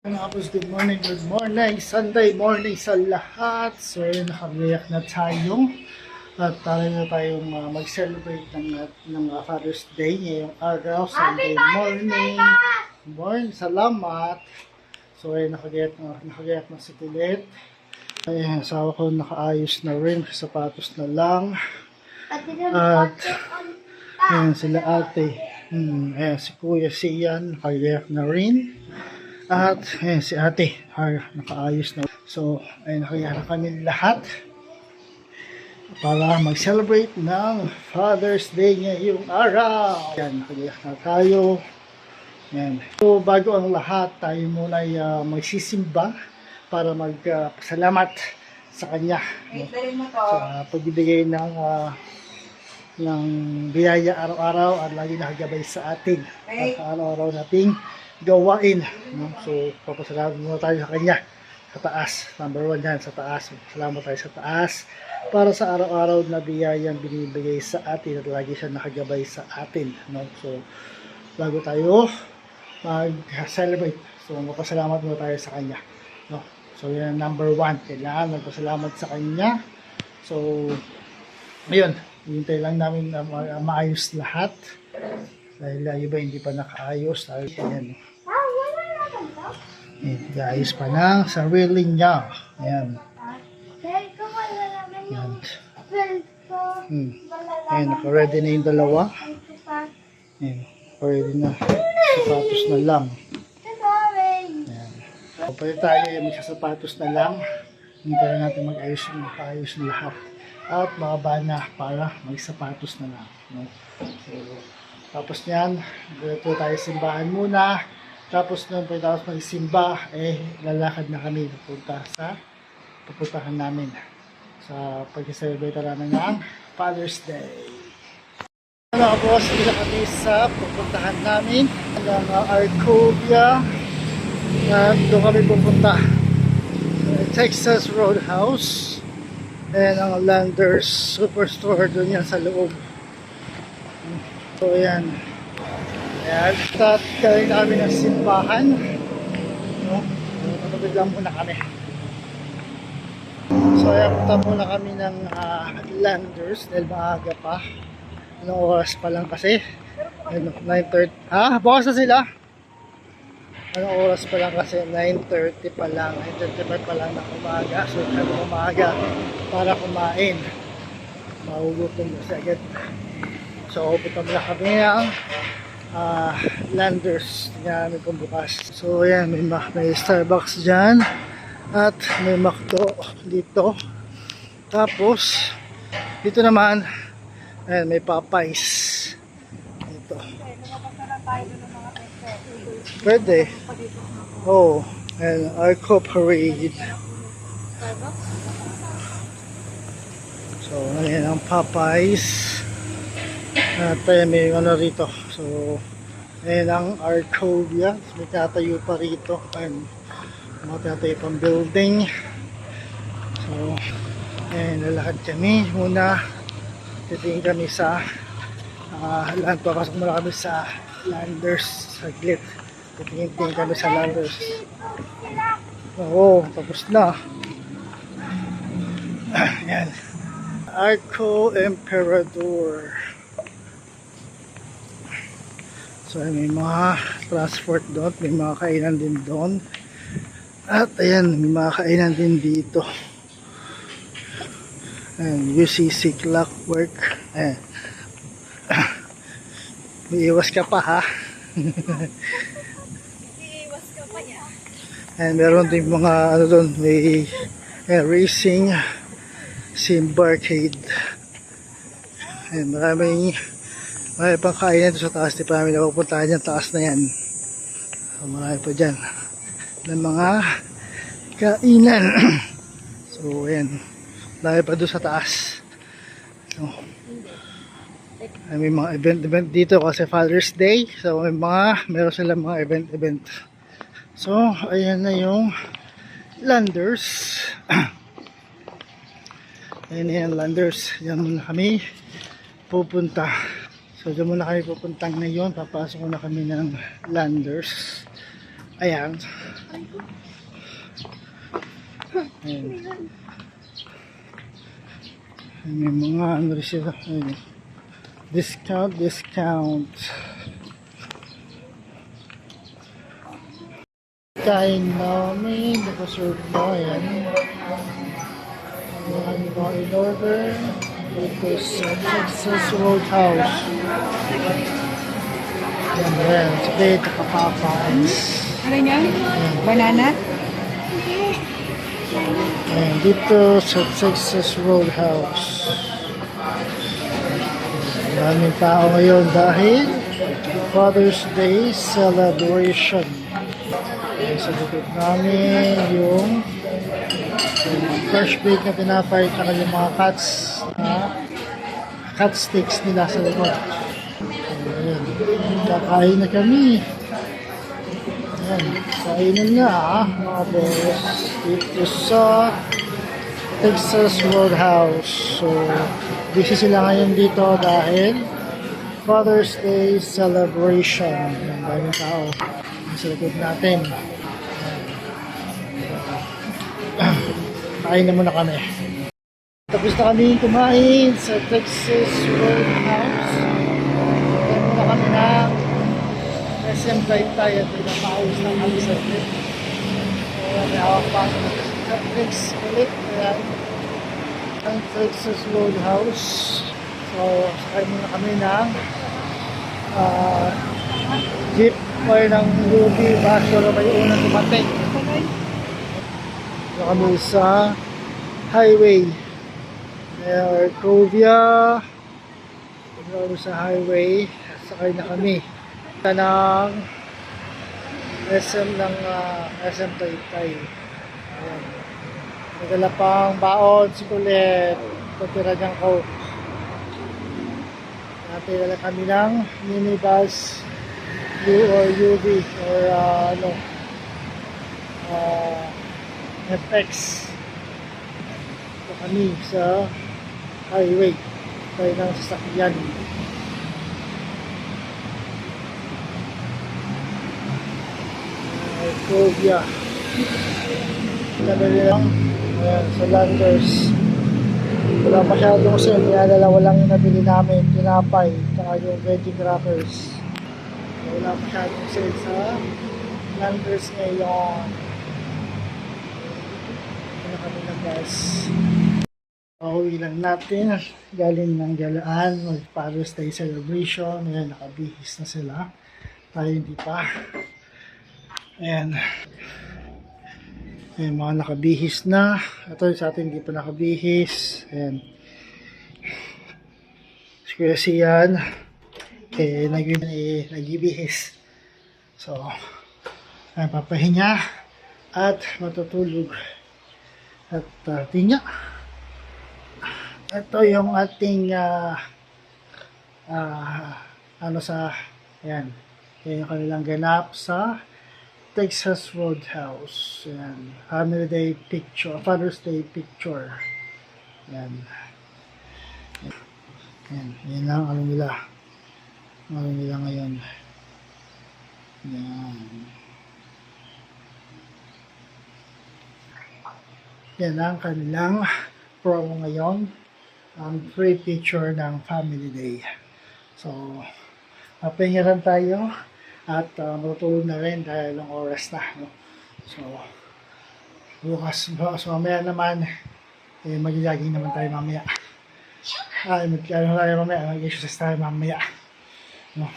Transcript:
Tapos good morning, Sunday morning sa lahat. So yun, nakagayak na tayo at na tayong mag-celebrate ng Father's Day ngayong araw, Sunday morning. Morning, salamat. So ayun, nakagayak na si Kulit. Ay, asawa ko nakaayos na rin, sapatos na lang. At ayan sila ate. Ayan, si Kuya Sian, nakagayak na rin. At ayan, si ate nakaayos na. So ayun, nakagayak na kami lahat para mag-celebrate ng Father's Day ngayong araw. Ayan, nakagayak na tayo. Ayan. So bago ang lahat, tayo muna ay magsisimba para magpasalamat sa kanya, no? Sa pagbibigay ng biyaya araw-araw at lagi nakagabay sa atin at araw-araw nating gawain, no? So papasalamat muna tayo sa kanya sa taas. Number 1 yan, sa taas. Salamat tayo sa taas para sa araw-araw na biyayang binibigay sa atin at lagi siya nakagabay sa atin, no? So bago tayo mag-celebrate, so magpasalamat muna tayo sa kanya, no? So yan, number 1, kailangan magpasalamat sa kanya. So ayun, hintay lang namin na maayos lahat dahil iba hindi pa nakaayos. Ayan, ayos pa ng sarili niya. Ayan. Ayan. Ayan, naka-ready na yung dalawa. Ayan, ready na. Sapatos na lang. Ayan. So, pwede tayo yung sapatos na lang. Hindi pa natin mag-ayos yung lahat. At makaba na para magsapatos na lang, no? So, tapos niyan, dito tayo simbahan muna. Tapos nung pagkatapos magsimba, lalakad na kami pupuntahan namin sa pag-celebrate namin ng Father's Day. Tapos dito kami sa pupuntahan namin ng Arcovia. At doon kami pupunta Texas Roadhouse. And ang Landers Superstore doon yan sa loob. So ayan. Ayan, start galing na kami ng simbahan, no? Matubig lang muna kami. So ayan, punta muna kami ng Landers dahil maaga pa. Anong oras pa lang kasi? 9:30. Bukas na sila? Anong oras pa lang kasi? 9:30 pa lang. 9:35 pa lang na umaga. So kami umaga para kumain. Mahugutom na siya agad. So punta muna kami ng Landers. Tingnan namin kung bukas. So ayan, may Starbucks dyan at may McDo dito. Tapos dito naman ayan, may Popeyes dito. Pwede. Oh, and Arco Parade. So ayan ang Popeyes. At may ano rito. So ayan ang Arcovia. May tatayo pa rito. Ayan, tatayo pang building. So ayan, lalakad kami muna. Titingin kami sa papasok muna kami sa Landers saglit. Titingin kami sa Landers. Oo, tapos na. Ayan, Arco Emperador. So may mga transport doon, may mga kainan din doon. At ayan, may mga kainan din dito. Ayan, UCC Clockwork. Ayan. May iwas ka pa, ha? Iwas ka pa niya. Ayan, meron din mga ano doon, may racing Simbarcade. Ayan, may pang kainan sa taas. Di pa namin napupuntahan yung taas na yan. So marami pa dyan ng mga kainan. So ayan, dahil pa doon sa taas. So may mga event dito kasi Father's Day. So meron silang mga event. So ayan na yung Landers. Ayan yan, Landers. Yan muna kami pupunta. So dyan muna kami pupunta ngayon. Papasok na kami ng Landers. Ayan. Ayan. May mga ano rin sila. Ayan. Discount. Kain namin. Nakaserve na. Ayan. Ano ba in order? Ito sa Texas Roadhouse. Ayan. Sige, Takapapais. Ano yan? Banana? Ayan, dito sa Texas Roadhouse. Maraming tao ngayon dahil Father's Day celebration. Ayan, sa likod namin yung fresh baked na tinapay at yung mga cat sticks nila sa likod. Ayan, kakain na kami. Ayan, kainan nga mga boss. Dito sa Texas Roadhouse. So, busy sila ngayon dito dahil Father's Day celebration. Ang daming tao sa likod natin. Kain na muna kami. Tapos na kami kumain sa Texas Roadhouse. Kain muna kami ng SM Taytay at pinapawis ng kami sa trip. Kaya may hawak pa ako ng Netflix ulit. Kaya ang Texas Roadhouse. So, sakay muna kami ng jeep o ng UV baso na may unang dumating. So, kami sa highway. Crovia. Kami sa highway. Sakay na kami. Ng SM ng SM Taytay. Ayan. Nagala pang baon si Colette. Tutira niyang coke. Natira lang kami ng minibus U or UV or FX. So kami sa highway. Tayo ng sasakyan. Crovia. Nabili lang sa Landers. Wala masyadong sale, kaya dalawa lang yung nabili namin, tinapay, saka yung veggie crackers. Wala masyadong sale sa Landers ngayon. Ano kami ng gas. Pauwi lang natin, galing ng galaan, mag-Father's Day celebration. Ayan, nakabihis na sila. Tayo hindi pa. Ayan. Ayan, mga nakabihis na. Ito sa atin hindi pa nakabihis. Ayan. Siguro siyan. Nagbibihis. So, ayan, papahinga at matutulog. At tingnan. Ito yung ating ayan. Ayan yung kanilang ganap sa Texas Roadhouse. Ayan. Family Day picture. Father's Day picture. Ayan. Ayan. Ayan lang ano nila. Ano nila ngayon. Ayan. Yan ang kanilang promo ngayon. Free picture ng Family Day. So, mapahingaran tayo. At matutulog na rin dahil ng oras na. No? So, bukas, mamaya naman, mag-jogging naman tayo mamaya. Mag-exercise tayo mamaya. No?